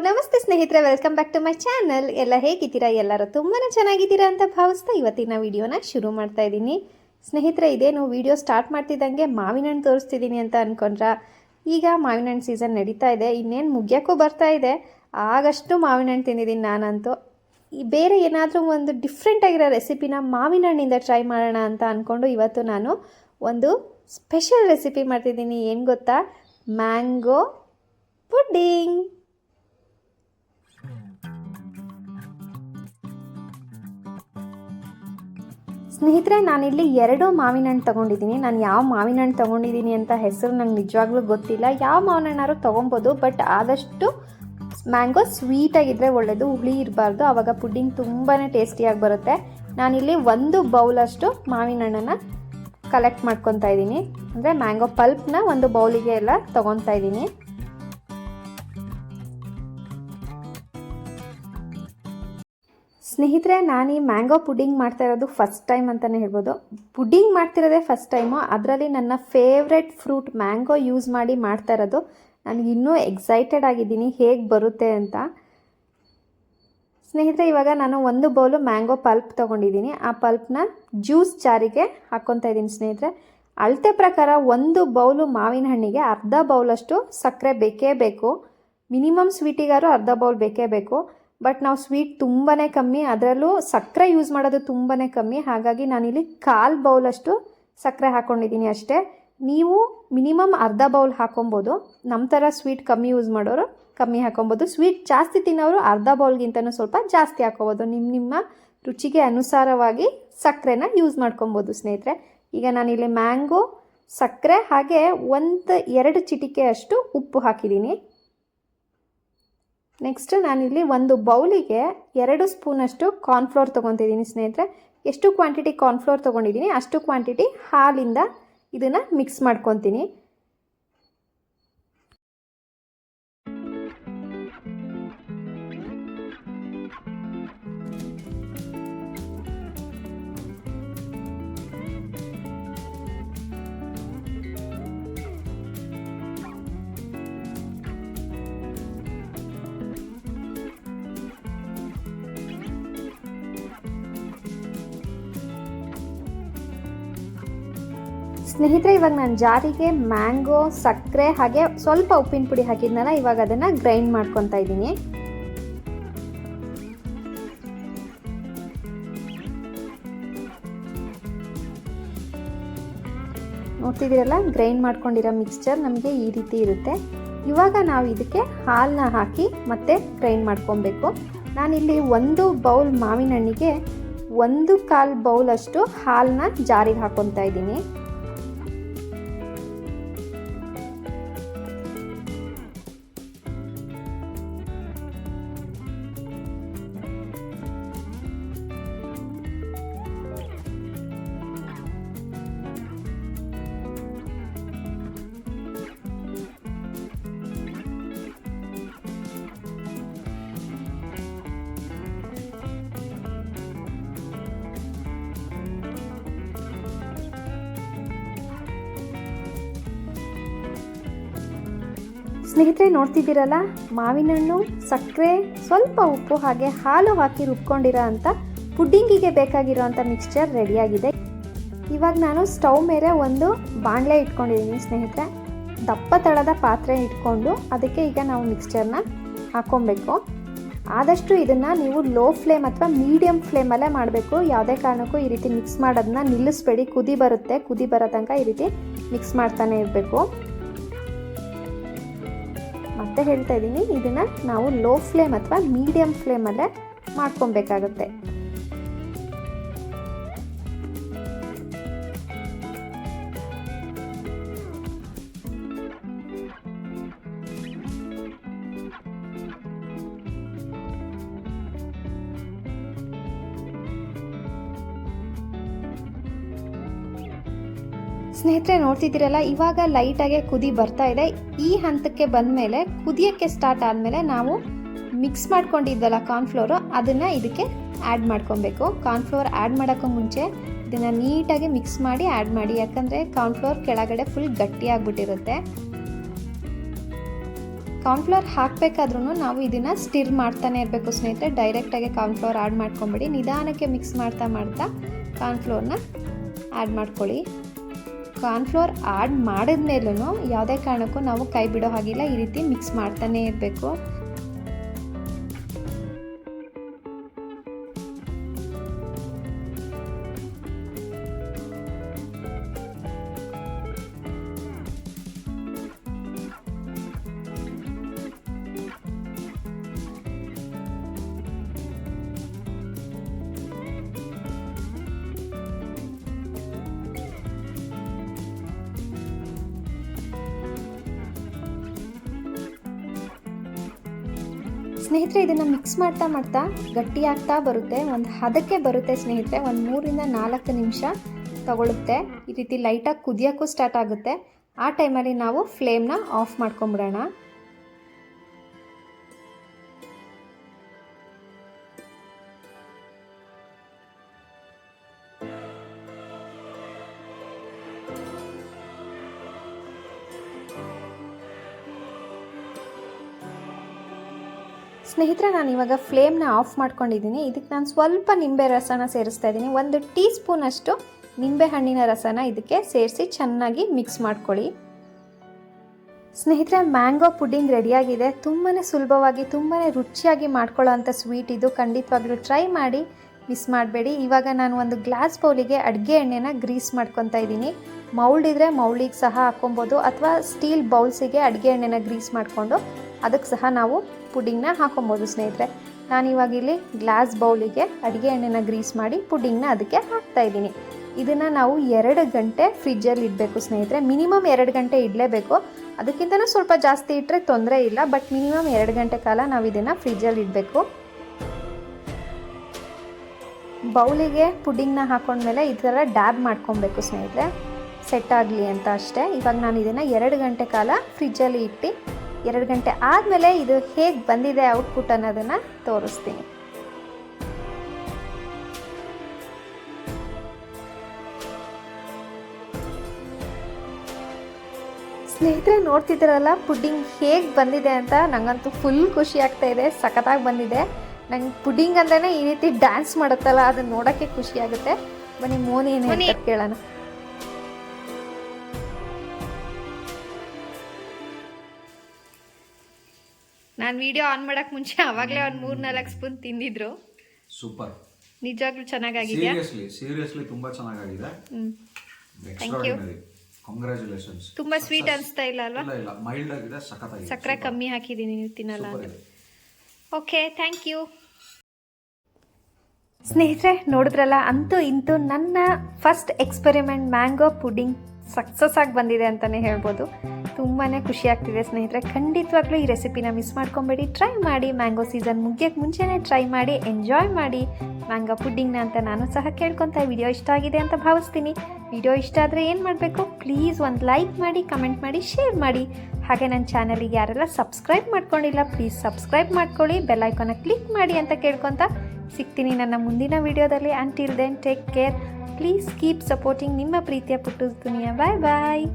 ನಮಸ್ತೆ ಸ್ನೇಹಿತರೆ, welcome back to my channel. ಎಲ್ಲ ಹೇಗಿದ್ದೀರಾ? ಎಲ್ಲರೂ ತುಂಬಾ ಚೆನ್ನಾಗಿದ್ದೀರಾ ಅಂತ ಭಾವಿಸ್ತಾ ಇವತ್ತಿನ ವಿಡಿಯೋನ ಶುರು ಮಾಡ್ತಾ ಇದ್ದೀನಿ. ಸ್ನೇಹಿತರೆ, ಇದೇನು ವಿಡಿಯೋ ಸ್ಟಾರ್ಟ್ ಮಾಡ್ತಿದ್ದಂಗೆ ಮಾವಿನ ಹಣ್ಣು ತೋರಿಸ್ತಿದ್ದೀನಿ ಅಂತ ಅಂದ್ಕೊಂಡ್ರ? ಈಗ ಮಾವಿನ ಹಣ್ಣು ಸೀಸನ್ ನಡೀತಾ ಇದೆ, ಇನ್ನೇನು ಮುಗಿಯೋಕ್ಕೂ ಬರ್ತಾ ಇದೆ. ಆಗಷ್ಟು ಮಾವಿನ ಹಣ್ಣು ತಿಂದಿದ್ದೀನಿ ನಾನಂತೂ. ಬೇರೆ ಏನಾದರೂ ಒಂದು ಡಿಫ್ರೆಂಟ್ ಆಗಿರೋ ರೆಸಿಪಿನ ಮಾವಿನ ಹಣ್ಣಿಂದ ಟ್ರೈ ಮಾಡೋಣ ಅಂತ ಅಂದ್ಕೊಂಡು ಇವತ್ತು ನಾನು ಒಂದು ಸ್ಪೆಷಲ್ ರೆಸಿಪಿ ಮಾಡ್ತಿದ್ದೀನಿ. ಏನು ಗೊತ್ತಾ? Mango pudding. ಸ್ನೇಹಿತರೆ, ನಾನಿಲ್ಲಿ 2 ಮಾವಿನ ಹಣ್ಣು ತೊಗೊಂಡಿದ್ದೀನಿ. ನಾನು ಯಾವ ಮಾವಿನ ಹಣ್ಣು ತೊಗೊಂಡಿದ್ದೀನಿ ಅಂತ ಹೆಸರು ನಂಗೆ ನಿಜವಾಗ್ಲೂ ಗೊತ್ತಿಲ್ಲ. ಯಾವ ಮಾವಿನ ಹಣ್ಣಾದ್ರು ತೊಗೊಬೋದು, ಬಟ್ ಆದಷ್ಟು ಮ್ಯಾಂಗೋ ಸ್ವೀಟಾಗಿದ್ದರೆ ಒಳ್ಳೆಯದು, ಹುಳಿ ಇರಬಾರ್ದು. ಆವಾಗ ಪುಡ್ಡಿಂಗ್ ತುಂಬಾ ಟೇಸ್ಟಿಯಾಗಿ ಬರುತ್ತೆ. ನಾನಿಲ್ಲಿ 1 ಬೌಲಷ್ಟು ಮಾವಿನ ಹಣ್ಣನ್ನು ಕಲೆಕ್ಟ್ ಮಾಡ್ಕೊತಾ ಇದ್ದೀನಿ. ಅಂದರೆ ಮ್ಯಾಂಗೋ ಪಲ್ಪ್ನ 1 ಬೌಲಿಗೆ ಎಲ್ಲ ತೊಗೊತಾ ಇದ್ದೀನಿ. ಸ್ನೇಹಿತರೆ, ನಾನು ಈ ಮ್ಯಾಂಗೋ ಪುಡ್ಡಿಂಗ್ ಮಾಡ್ತಾ ಇರೋದು ಫಸ್ಟ್ ಟೈಮ್ ಅಂತಲೇ ಹೇಳ್ಬೋದು. ಪುಡ್ಡಿಂಗ್ ಮಾಡ್ತಿರೋದೇ ಫಸ್ಟ್ ಟೈಮು, ಅದರಲ್ಲಿ ನನ್ನ ಫೇವ್ರೆಟ್ ಫ್ರೂಟ್ ಮ್ಯಾಂಗೋ ಯೂಸ್ ಮಾಡಿ ಮಾಡ್ತಾ ಇರೋದು. ನನಗೆ ಇನ್ನೂ ಎಕ್ಸೈಟೆಡ್ ಆಗಿದ್ದೀನಿ ಹೇಗೆ ಬರುತ್ತೆ ಅಂತ. ಸ್ನೇಹಿತರೆ, ಇವಾಗ ನಾನು 1 ಬೌಲು ಮ್ಯಾಂಗೋ ಪಲ್ಪ್ ತೊಗೊಂಡಿದ್ದೀನಿ. ಆ ಪಲ್ಪ್ನ ಜ್ಯೂಸ್ ಜಾರಿಗೆ ಹಾಕ್ಕೊತಾ ಇದ್ದೀನಿ. ಸ್ನೇಹಿತರೆ, ಅಳತೆ ಪ್ರಕಾರ 1 ಬೌಲು ಮಾವಿನ ಹಣ್ಣಿಗೆ ಅರ್ಧ ಬೌಲಷ್ಟು ಸಕ್ಕರೆ ಬೇಕೇ ಬೇಕು. ಮಿನಿಮಮ್ ಸ್ವೀಟಿಗಾರು ಅರ್ಧ ಬೌಲ್ ಬೇಕೇ ಬೇಕು. ಬಟ್ ನಾವು ಸ್ವೀಟ್ ತುಂಬಾ ಕಮ್ಮಿ, ಅದರಲ್ಲೂ ಸಕ್ಕರೆ ಯೂಸ್ ಮಾಡೋದು ತುಂಬಾ ಕಮ್ಮಿ. ಹಾಗಾಗಿ ನಾನಿಲ್ಲಿ 1/4 ಬೌಲಷ್ಟು ಸಕ್ಕರೆ ಹಾಕ್ಕೊಂಡಿದ್ದೀನಿ ಅಷ್ಟೇ. ನೀವು ಮಿನಿಮಮ್ ಅರ್ಧ ಬೌಲ್ ಹಾಕೊಬೋದು. ನಮ್ಮ ಥರ ಸ್ವೀಟ್ ಕಮ್ಮಿ ಯೂಸ್ ಮಾಡೋರು ಕಮ್ಮಿ ಹಾಕೊಬೋದು. ಸ್ವೀಟ್ ಜಾಸ್ತಿ ತಿನ್ನೋರು ಅರ್ಧ ಬೌಲ್ಗಿಂತನೂ ಸ್ವಲ್ಪ ಜಾಸ್ತಿ ಹಾಕೋಬೋದು. ನಿಮ್ಮ ರುಚಿಗೆ ಅನುಸಾರವಾಗಿ ಸಕ್ಕರೆನ ಯೂಸ್ ಮಾಡ್ಕೊಬೋದು ಸ್ನೇಹಿತರೆ. ಈಗ ನಾನಿಲ್ಲಿ ಮ್ಯಾಂಗೋ, ಸಕ್ಕರೆ ಹಾಗೆ 1-2 ಚಿಟಿಕೆ ಅಷ್ಟು ಉಪ್ಪು ಹಾಕಿದ್ದೀನಿ. ನೆಕ್ಸ್ಟ್ ನಾನಿಲ್ಲಿ 1 ಬೌಲಿಗೆ 2 ಸ್ಪೂನಷ್ಟು ಕಾರ್ನ್ಫ್ಲೋರ್ ತೊಗೊತಿದ್ದೀನಿ ಸ್ನೇಹಿತರೆ. ಎಷ್ಟು ಕ್ವಾಂಟಿಟಿ ಕಾರ್ನ್ಫ್ಲೋರ್ ತೊಗೊಂಡಿದ್ದೀನಿ ಅಷ್ಟು ಕ್ವಾಂಟಿಟಿ ಹಾಲಿಂದ ಇದನ್ನು ಮಿಕ್ಸ್ ಮಾಡ್ಕೊತೀನಿ. ಸ್ನೇಹಿತರೆ, ಇವಾಗ ನಾನು ಜಾರಿಗೆ ಮ್ಯಾಂಗೋ, ಸಕ್ಕರೆ ಹಾಗೆ ಸ್ವಲ್ಪ ಉಪ್ಪಿನ ಪುಡಿ ಹಾಕಿದ್ನಲ್ಲ, ಇವಾಗ ಅದನ್ನು ಗ್ರೈಂಡ್ ಮಾಡ್ಕೊತಾ ಇದ್ದೀನಿ. ನೋಡ್ತಿದ್ದೀರಲ್ಲ, ಗ್ರೈಂಡ್ ಮಾಡ್ಕೊಂಡಿರೋ ಮಿಕ್ಸ್ಚರ್ ನಮಗೆ ಈ ರೀತಿ ಇರುತ್ತೆ. ಇವಾಗ ನಾವು ಇದಕ್ಕೆ ಹಾಲನ್ನ ಹಾಕಿ ಮತ್ತೆ ಗ್ರೈಂಡ್ ಮಾಡ್ಕೊಬೇಕು. ನಾನಿಲ್ಲಿ 1 ಬೌಲ್ ಮಾವಿನ ಹಣ್ಣಿಗೆ 1/4 ಬೌಲಷ್ಟು ಹಾಲನ್ನ ಜಾರಿಗೆ ಹಾಕ್ಕೊತಾ ಇದ್ದೀನಿ. ಸ್ನೇಹಿತರೆ, ನೋಡ್ತಿದ್ದೀರಲ್ಲ, ಮಾವಿನ ಹಣ್ಣು, ಸಕ್ಕರೆ, ಸ್ವಲ್ಪ ಉಪ್ಪು ಹಾಗೆ ಹಾಲು ಹಾಕಿ ರುಬ್ಕೊಂಡಿರೋ ಅಂಥ ಪುಡ್ಡಿಂಗಿಗೆ ಬೇಕಾಗಿರೋ ಅಂಥ ಮಿಕ್ಸ್ಚರ್ ರೆಡಿಯಾಗಿದೆ. ಇವಾಗ ನಾನು ಸ್ಟವ್ ಮೇಲೆ ಒಂದು ಬಾಣಲೆ ಇಟ್ಕೊಂಡಿದ್ದೀನಿ ಸ್ನೇಹಿತರೆ. ದಪ್ಪ ತಳದ ಪಾತ್ರೆ ಇಟ್ಕೊಂಡು ಅದಕ್ಕೆ ಈಗ ನಾವು ಮಿಕ್ಸ್ಚರ್ನ ಹಾಕ್ಕೊಬೇಕು. ಆದಷ್ಟು ಇದನ್ನು ನೀವು ಲೋ ಫ್ಲೇಮ್ ಅಥವಾ ಮೀಡಿಯಮ್ ಫ್ಲೇಮಲ್ಲೇ ಮಾಡಬೇಕು. ಯಾವುದೇ ಕಾರಣಕ್ಕೂ ಈ ರೀತಿ ಮಿಕ್ಸ್ ಮಾಡೋದನ್ನ ನಿಲ್ಲಿಸ್ಬೇಡಿ. ಕುದಿ ಬರುತ್ತೆ, ಕುದಿ ಬರೋ ತನಕ ಈ ರೀತಿ ಮಿಕ್ಸ್ ಮಾಡ್ತಾನೆ ಇರಬೇಕು. ಮತ್ತೆ ಹೇಳ್ತಾ ಇದ್ದೀನಿ, ಇದನ್ನು ನಾವು ಲೋ ಫ್ಲೇಮ್ ಅಥವಾ ಮೀಡಿಯಮ್ ಫ್ಲೇಮಲ್ಲೇ ಮಾಡ್ಕೊಬೇಕಾಗುತ್ತೆ. ಸ್ನೇಹಿತರೆ, ನೋಡ್ತಿದ್ದೀರಲ್ಲ, ಇವಾಗ ಲೈಟಾಗೆ ಕುದಿ ಬರ್ತಾ ಇದೆ. ಈ ಹಂತಕ್ಕೆ ಬಂದಮೇಲೆ, ಕುದಿಯೋಕ್ಕೆ ಸ್ಟಾರ್ಟ್ ಆದಮೇಲೆ ನಾವು ಮಿಕ್ಸ್ ಮಾಡ್ಕೊಂಡಿದ್ದಲ್ಲ ಕಾರ್ನ್ಫ್ಲೋರು, ಅದನ್ನು ಇದಕ್ಕೆ ಆ್ಯಡ್ ಮಾಡ್ಕೊಬೇಕು. ಕಾರ್ನ್ಫ್ಲೋರ್ ಆ್ಯಡ್ ಮಾಡೋಕ್ಕೂ ಮುಂಚೆ ಇದನ್ನು ನೀಟಾಗಿ ಮಿಕ್ಸ್ ಮಾಡಿ ಆ್ಯಡ್ ಮಾಡಿ, ಯಾಕಂದರೆ ಕಾರ್ನ್ಫ್ಲೋರ್ ಕೆಳಗಡೆ ಫುಲ್ ಗಟ್ಟಿಯಾಗಿಬಿಟ್ಟಿರುತ್ತೆ. ಕಾರ್ನ್ಫ್ಲವರ್ ಹಾಕಬೇಕಾದ್ರೂ ನಾವು ಇದನ್ನು ಸ್ಟಿರ್ ಮಾಡ್ತಾನೆ ಇರಬೇಕು ಸ್ನೇಹಿತರೆ. ಡೈರೆಕ್ಟಾಗಿ ಕಾರ್ನ್ಫ್ಲವರ್ ಆ್ಯಡ್ ಮಾಡ್ಕೊಂಬಿಡಿ, ನಿಧಾನಕ್ಕೆ ಮಿಕ್ಸ್ ಮಾಡ್ತಾ ಕಾರ್ನ್ಫ್ಲವರ್ನ ಆ್ಯಡ್ ಮಾಡ್ಕೊಳ್ಳಿ. ಕಾರ್ನ್ಫ್ಲವರ್ ಆ್ಯಡ್ ಮಾಡಿದ್ಮೇಲೂ ಯಾವುದೇ ಕಾರಣಕ್ಕೂ ನಾವು ಕೈ ಬಿಡೋ ಹಾಗಿಲ್ಲ, ಈ ರೀತಿ ಮಿಕ್ಸ್ ಮಾಡ್ತಾನೇ ಇರಬೇಕು. ಸ್ನೇಹಿತರೆ ಇದನ್ನು ಮಿಕ್ಸ್ ಮಾಡ್ತಾ ಗಟ್ಟಿ ಆಗ್ತಾ ಬರುತ್ತೆ, ಒಂದು ಹದಕ್ಕೆ ಬರುತ್ತೆ ಸ್ನೇಹಿತರೆ. ಒಂದು 3 to 4 ನಿಮಿಷ ತಗೊಳುತ್ತೆ. ಈ ರೀತಿ ಲೈಟಾಗಿ ಕುದಿಯೋಕ್ಕೂ ಸ್ಟಾರ್ಟ್ ಆಗುತ್ತೆ. ಆ ಟೈಮಲ್ಲಿ ನಾವು ಫ್ಲೇಮ್ನ ಆಫ್ ಮಾಡ್ಕೊಂಬಿಡೋಣ. ಸ್ನೇಹಿತರೆ ನಾನು ಇವಾಗ ಫ್ಲೇಮ್ನ ಆಫ್ ಮಾಡ್ಕೊಂಡಿದ್ದೀನಿ. ಇದಕ್ಕೆ ನಾನು ಸ್ವಲ್ಪ ನಿಂಬೆ ರಸನ ಸೇರಿಸ್ತಾ ಇದ್ದೀನಿ. 1 ಟೀ ಸ್ಪೂನಷ್ಟು ನಿಂಬೆ ಹಣ್ಣಿನ ರಸನ ಇದಕ್ಕೆ ಸೇರಿಸಿ ಚೆನ್ನಾಗಿ ಮಿಕ್ಸ್ ಮಾಡ್ಕೊಳ್ಳಿ. ಸ್ನೇಹಿತರೆ ಮ್ಯಾಂಗೋ ಪುಡ್ಡಿಂಗ್ ರೆಡಿಯಾಗಿದೆ. ತುಂಬಾ ಸುಲಭವಾಗಿ ತುಂಬಾ ರುಚಿಯಾಗಿ ಮಾಡ್ಕೊಳ್ಳೋ ಅಂಥ ಸ್ವೀಟ್ ಇದು. ಖಂಡಿತವಾಗ್ಲೂ ಟ್ರೈ ಮಾಡಿ, ಮಿಸ್ ಮಾಡಬೇಡಿ. ಇವಾಗ ನಾನು ಒಂದು ಗ್ಲಾಸ್ ಬೌಲಿಗೆ ಅಡುಗೆ ಎಣ್ಣೆನ ಗ್ರೀಸ್ ಮಾಡ್ಕೊತಾ ಇದ್ದೀನಿ. ಮೌಲ್ಡ್ ಇದ್ದರೆ ಮೌಲ್ಡಿಗೆ ಸಹ ಹಾಕೊಬೋದು, ಅಥವಾ ಸ್ಟೀಲ್ ಬೌಲ್ಸಿಗೆ ಅಡುಗೆ ಎಣ್ಣೆನ ಗ್ರೀಸ್ ಮಾಡಿಕೊಂಡು ಅದಕ್ಕೆ ಸಹ ನಾವು ಪುಡ್ಡಿಂಗ್ನ ಹಾಕೊಬೋದು ಸ್ನೇಹಿತರೆ. ನಾನಿವಾಗ ಇಲ್ಲಿ ಗ್ಲಾಸ್ ಬೌಲಿಗೆ ಅಡುಗೆ ಎಣ್ಣೆನ ಗ್ರೀಸ್ ಮಾಡಿ ಪುಡ್ಡಿಂಗ್ನ ಅದಕ್ಕೆ ಹಾಕ್ತಾಯಿದ್ದೀನಿ. ಇದನ್ನು ನಾವು 2 ಗಂಟೆ ಫ್ರಿಜ್ಜಲ್ಲಿ ಇಡಬೇಕು ಸ್ನೇಹಿತರೆ. ಮಿನಿಮಮ್ 2 ಗಂಟೆ ಇಡಲೇಬೇಕು. ಅದಕ್ಕಿಂತಲೂ ಸ್ವಲ್ಪ ಜಾಸ್ತಿ ಇಟ್ಟರೆ ತೊಂದರೆ ಇಲ್ಲ, ಬಟ್ ಮಿನಿಮಮ್ 2 ಗಂಟೆ ಕಾಲ ನಾವು ಇದನ್ನು ಫ್ರಿಜ್ಜಲ್ಲಿ ಇಡಬೇಕು. ಬೌಲಿಗೆ ಪುಡ್ಡಿಂಗ್ನ ಹಾಕೊಂಡ್ಮೇಲೆ ಈ ಥರ ಡ್ಯಾಬ್ ಮಾಡ್ಕೊಬೇಕು ಸ್ನೇಹಿತರೆ, ಸೆಟ್ ಆಗಲಿ ಅಂತ ಅಷ್ಟೇ. ಇವಾಗ ನಾನು ಇದನ್ನು 2 ಗಂಟೆ ಕಾಲ ಫ್ರಿಜ್ಜಲ್ಲಿ ಇಟ್ಟು 2 ಗಂಟೆ ಆದಮೇಲೆ ಇದು ಹೇಗೆ ಬಂದಿದೆ ಔಟ್ಪುಟ್ ಅನ್ನೋದನ್ನು ತೋರಿಸ್ತೀನಿ. ಸ್ನೇಹಿತರೆ ನೋಡ್ತಿದ್ದೀರಲ್ಲ ಪುಡ್ಡಿಂಗ್ ಹೇಗೆ ಬಂದಿದೆ ಅಂತ. ನನಗಂತೂ ಫುಲ್ ಖುಷಿ ಆಗ್ತಾ ಇದೆ, ಸಖತ್ತಾಗಿ ಬಂದಿದೆ. ನಂಗೆ ಪುಡ್ಡಿಂಗ್ ಅಂದ್ರೇ ಈ ರೀತಿ ಡ್ಯಾನ್ಸ್ ಮಾಡುತ್ತಲ್ಲ, ಅದನ್ನು ನೋಡೋಕ್ಕೆ ಖುಷಿ ಆಗುತ್ತೆ. ಬನ್ನಿ ಮೋನಿ ಏನು ಹೇಳ್ತಾರೆ ಕೇಳೋಣ. ನಾನು ವಿಡಿಯೋ ಆನ್ ಮಾಡಕ್ಕೆ ಮುಂಚೆ ಅವಾಗಲೇ ಒಂದು 3-4 ಸ್ಪೂನ್ ತಿಂದಿದ್ರು. ಸೂಪರ್, ನಿಜವಾಗ್ಲೂ ಚೆನ್ನಾಗಾಗಿದೆ. ಸೀರಿಯಸ್ಲಿ ತುಂಬಾ ಚೆನ್ನಾಗಿದೆ. ಕಂಗ್ರಾಚುಲೇಷನ್ಸ್. ತುಂಬಾ ಸ್ವೀಟ್ ಅನಿಸ್ತಾ ಇಲ್ಲ ಅಲ್ವಾ? ಇಲ್ಲ, ಮೈಲ್ಡ್ ಆಗಿದೆ, ಸಖತ್ತಾಗಿದೆ. ಸಕ್ಕರೆ ಕಮ್ಮಿ ಹಾಕಿದ್ದೀನಿ, ನೀವು ತಿನ್ನಲ್ಲ ಅಂತ. Okay, thank you. ಸ್ನೇಹಿತರೆ ನೋಡಿದ್ರಲ್ಲ, ಅಂತೂ ಇಂತೂ ನನ್ನ first experiment mango pudding success ಆಗಿ ಬಂದಿದೆ ಅಂತಲೇ ಹೇಳ್ಬೋದು. ತುಂಬಾ ಖುಷಿ ಆಗ್ತಿದೆ ಸ್ನೇಹಿತರೆ. ಖಂಡಿತವಾಗ್ಲೂ ಈ ರೆಸಿಪಿನ ಮಿಸ್ ಮಾಡ್ಕೊಬೇಡಿ, ಟ್ರೈ ಮಾಡಿ. ಮ್ಯಾಂಗೋ ಸೀಸನ್ ಮುಗಿಯೋಕ್ಕೆ ಮುಂಚೆನೇ ಟ್ರೈ ಮಾಡಿ, ಎಂಜಾಯ್ ಮಾಡಿ ಮ್ಯಾಂಗೋ ಪುಡ್ಡಿಂಗ್ನ ಅಂತ ನಾನು ಸಹ ಕೇಳ್ಕೊತಾ. ವಿಡಿಯೋ ಇಷ್ಟ ಆಗಿದೆ ಅಂತ ಭಾವಿಸ್ತೀನಿ. ವಿಡಿಯೋ ಇಷ್ಟ ಆದರೆ ಏನು ಮಾಡಬೇಕು, ಪ್ಲೀಸ್ ಒಂದು ಲೈಕ್ ಮಾಡಿ, ಕಮೆಂಟ್ ಮಾಡಿ, ಶೇರ್ ಮಾಡಿ. ಹಾಗೆ ನನ್ನ ಚಾನಲಿಗೆ ಯಾರೆಲ್ಲ ಸಬ್ಸ್ಕ್ರೈಬ್ ಮಾಡ್ಕೊಂಡಿಲ್ಲ ಪ್ಲೀಸ್ ಸಬ್ಸ್ಕ್ರೈಬ್ ಮಾಡ್ಕೊಳ್ಳಿ, ಬೆಲ್ ಐಕಾನ ಕ್ಲಿಕ್ ಮಾಡಿ ಅಂತ ಕೇಳ್ಕೊತಾ ಸಿಗ್ತೀನಿ ನನ್ನ ಮುಂದಿನ ವಿಡಿಯೋದಲ್ಲಿ. Until then take care, please keep supporting. ನಿಮ್ಮ ಪ್ರೀತಿಯ ಪುಟ್ಟು ದುನಿಯಾ. ಬಾಯ್ ಬಾಯ್.